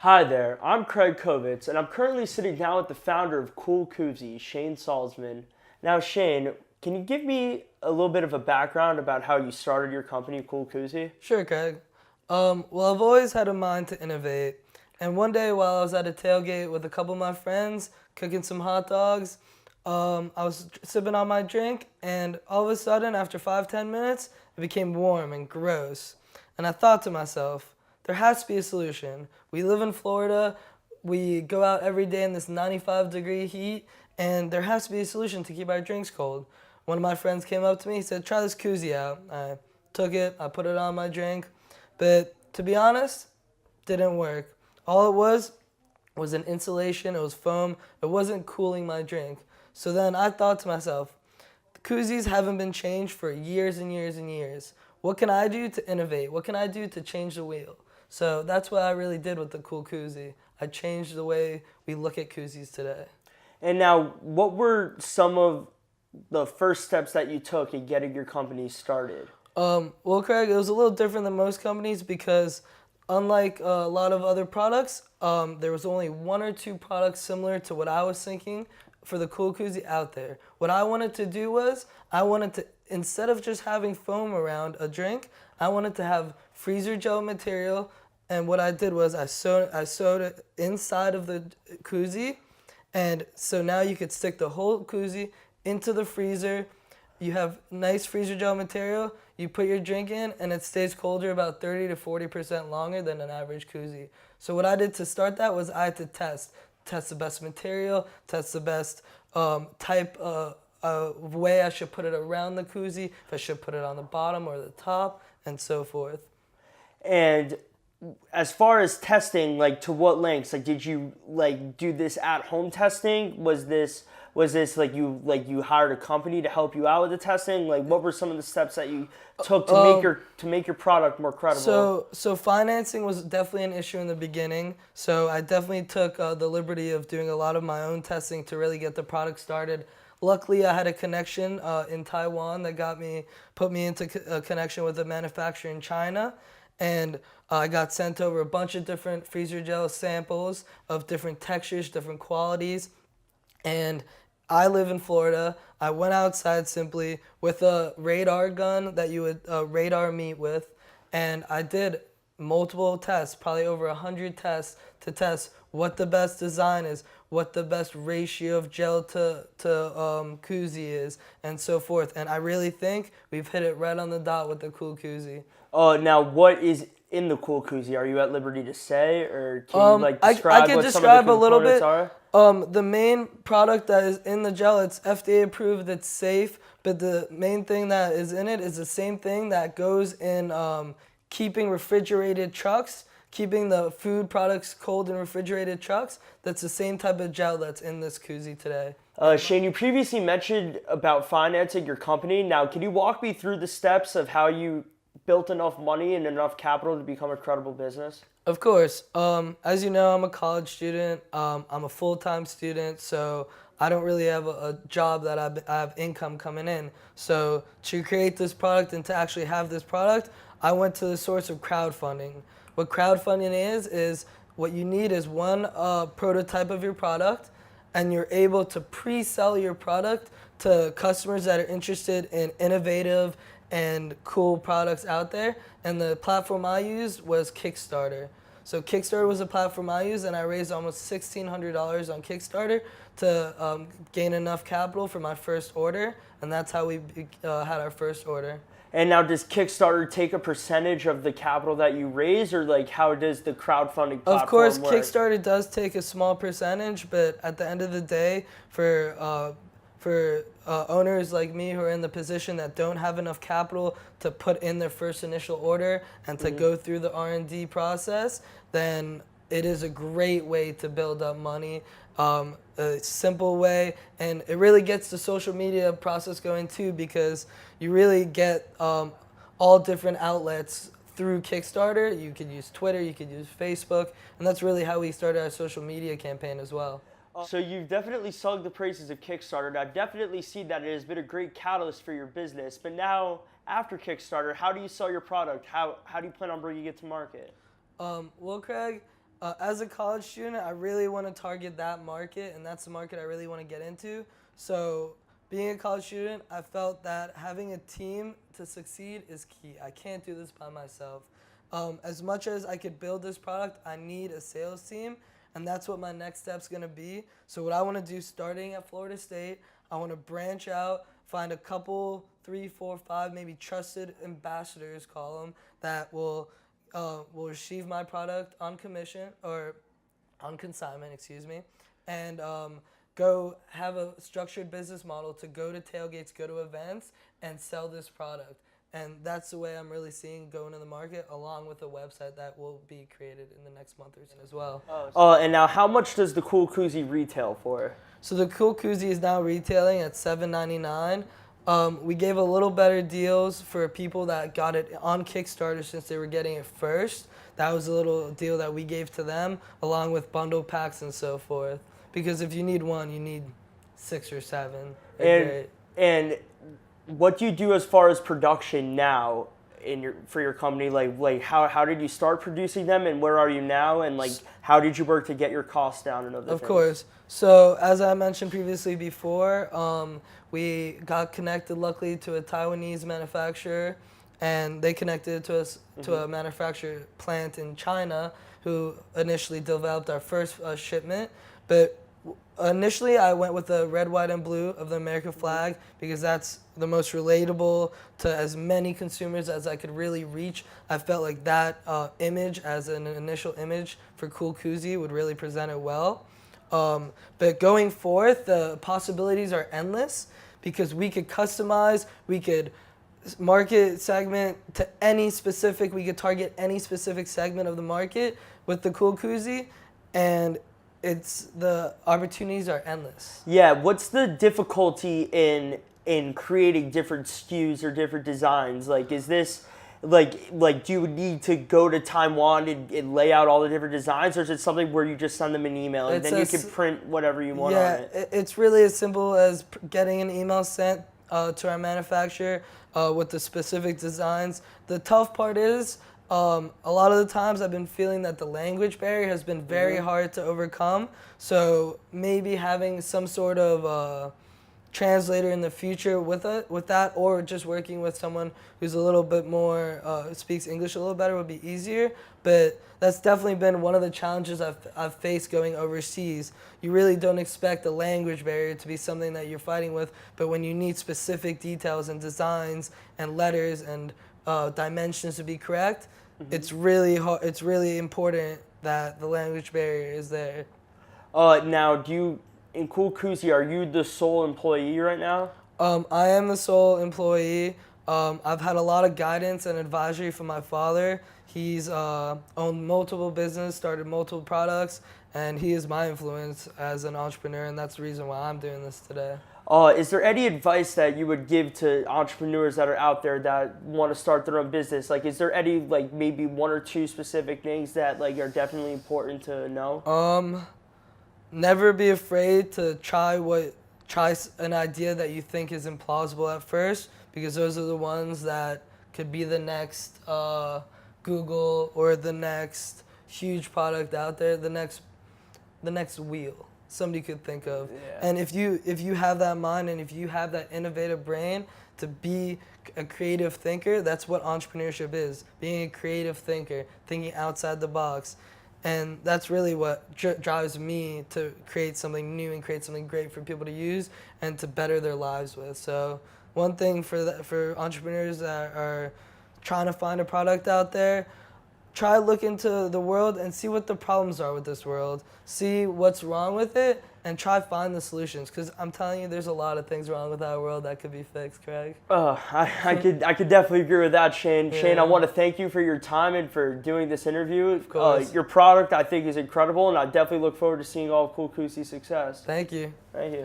Hi there, I'm Craig Kovitz, and I'm currently sitting down with the founder of Kool Koozie, Shane Saldsman. Now, Shane, can you give me a little bit of a background about how you started your company, Kool Koozie? Sure, Craig. Well, I've always had a mind to innovate. And one day while I was at a tailgate with a couple of my friends, cooking some hot dogs, I was sipping on my drink, and all of a sudden, after 5, 10 minutes, it became warm and gross. And I thought to myself, there has to be a solution. We live in Florida, we go out every day in this 95-degree heat, and there has to be a solution to keep our drinks cold. One of my friends came up to me, he said, try this koozie out. I took it, I put it on my drink, but to be honest, didn't work. All it was an insulation, it was foam, it wasn't cooling my drink. So then I thought to myself, the koozies haven't been changed for years and years and years. What can I do to innovate? What can I do to change the wheel? So that's what I really did with the Kool Koozie. I changed the way we look at koozies today. And now, what were some of the first steps that you took in getting your company started? Well, Craig, it was a little different than most companies because, unlike a lot of other products, there was only one or two products similar to what I was thinking for the Kool Koozie out there. What I wanted to do was, I wanted to, instead of just having foam around a drink, I wanted to have freezer gel material. And what I did was I sewed it inside of the koozie, and so now you could stick the whole koozie into the freezer. You have nice freezer gel material. You put your drink in, and it stays colder about 30 to 40% longer than an average koozie. So what I did to start that was I had to test the best material, test the best type of way I should put it around the koozie, if I should put it on the bottom or the top, and so forth. And as far as testing, like to what lengths? Like, did you do this at home testing? Was this like you hired a company to help you out with the testing? Like, what were some of the steps that you took to make your product more credible? So financing was definitely an issue in the beginning. So I definitely took the liberty of doing a lot of my own testing to really get the product started. Luckily, I had a connection in Taiwan that put me into a connection with a manufacturer in China, and I got sent over a bunch of different freezer gel samples of different textures, different qualities, and I live in Florida. I went outside simply with a radar gun that you would radar meat with, and I did multiple tests, probably over 100 tests to test what the best design is, what the best ratio of gel to koozie is, and so forth. And I really think we've hit it right on the dot with the Kool Koozie. Now what is in the Kool Koozie? Are you at liberty to say, or can you I describe can what some of the describe a little components bit. are? The main product that is in the gel, it's FDA approved, it's safe, but the main thing that is in it is the same thing that goes in keeping refrigerated trucks, keeping the food products cold in refrigerated trucks. That's the same type of gel that's in this koozie today. Shane, you previously mentioned about financing your company. Now, can you walk me through the steps of how you built enough money and enough capital to become a credible business? Of course. As you know, I'm a college student. I'm a full-time student, so I don't really have a job that I have income coming in. So to create this product and to actually have this product, I went to the source of crowdfunding. What crowdfunding is what you need is one prototype of your product, and you're able to pre-sell your product to customers that are interested in innovative and cool products out there. And the platform I used was Kickstarter. So Kickstarter was a platform I used, and I raised almost $1,600 on Kickstarter to gain enough capital for my first order, and that's how we had our first order. And now, does Kickstarter take a percentage of the capital that you raise, or like how does the crowdfunding platform Of course, work? Kickstarter does take a small percentage, but at the end of the day, for owners like me who are in the position that don't have enough capital to put in their first initial order and to go through the R&D process, then it is a great way to build up money. A simple way, and it really gets the social media process going too, because you really get all different outlets through Kickstarter. You could use Twitter, you could use Facebook, and that's really how we started our social media campaign as well. So you've definitely sung the praises of Kickstarter, and I definitely see that it has been a great catalyst for your business. But now, after Kickstarter, how do you sell your product? How do you plan on bringing it to market? Well, Craig, As a college student, I really want to target that market, and that's the market I really want to get into. So, being a college student, I felt that having a team to succeed is key. I can't do this by myself. As much as I could build this product, I need a sales team, and that's what my next step's gonna be. So, what I want to do starting at Florida State, I want to branch out, find a couple, 3, 4, 5, maybe trusted ambassadors, call them, that will receive my product on commission or on consignment, and go have a structured business model to go to tailgates, go to events, and sell this product. And that's the way I'm really seeing going in the market, along with a website that will be created in the next month or so as well. And now how much does the Kool Koozie retail for? So the Kool Koozie is now retailing at $7.99. We gave a little better deals for people that got it on Kickstarter since they were getting it first. That was a little deal that we gave to them, along with bundle packs and so forth. Because if you need one, you need 6 or 7. And what do you do as far as production now for your company? Like how did you start producing them, and where are you now, and like how did you work to get your costs down and other things? Of course. So as I mentioned previously before, we got connected luckily to a Taiwanese manufacturer, and they connected to us to a manufacturer plant in China who initially developed our first shipment. But initially I went with the red, white, and blue of the American flag because that's the most relatable to as many consumers as I could really reach. I felt like that image as an initial image for Kool Koozie would really present it well. But going forth, the possibilities are endless because we could customize, we could market segment to any specific, we could target any specific segment of the market with the Kool Koozie, and the opportunities are endless. Yeah, what's the difficulty in creating different SKUs or different designs? Like, is this like do you need to go to Taiwan and lay out all the different designs, or is it something where you just send them an email and then you can print whatever you want on it? Yeah, it's really as simple as getting an email sent to our manufacturer with the specific designs. The tough part is a lot of the times I've been feeling that the language barrier has been very hard to overcome. So maybe having some sort of translator in the future with that, or just working with someone who's a little bit more speaks English a little better would be easier. But that's definitely been one of the challenges I've faced going overseas. You really don't expect the language barrier to be something that you're fighting with, but when you need specific details and designs and letters and dimensions to be correct, it's really hard, it's really important that the language barrier is there. Now, in Kool Koozie, are you the sole employee right now? I am the sole employee. I've had a lot of guidance and advisory from my father. He's owned multiple businesses, started multiple products, and he is my influence as an entrepreneur, and that's the reason why I'm doing this today. Is there any advice that you would give to entrepreneurs that are out there that want to start their own business? Like, is there any, like, maybe 1 or 2 specific things that, like, are definitely important to know? Never be afraid to try an idea that you think is implausible at first, because those are the ones that could be the next Google or the next huge product out there, the next wheel somebody could think of. Yeah. And if you have that mind and if you have that innovative brain to be a creative thinker, that's what entrepreneurship is, being a creative thinker, thinking outside the box. And that's really what drives me to create something new and create something great for people to use and to better their lives with. So one thing for entrepreneurs that are trying to find a product out there, try look into the world and see what the problems are with this world. See what's wrong with it and try find the solutions. Because I'm telling you, there's a lot of things wrong with our world that could be fixed, Craig. I could definitely agree with that, Shane. Yeah. Shane, I want to thank you for your time and for doing this interview. Of course. Your product, I think, is incredible, and I definitely look forward to seeing all of Kool Koozie's success. Thank you. Thank you.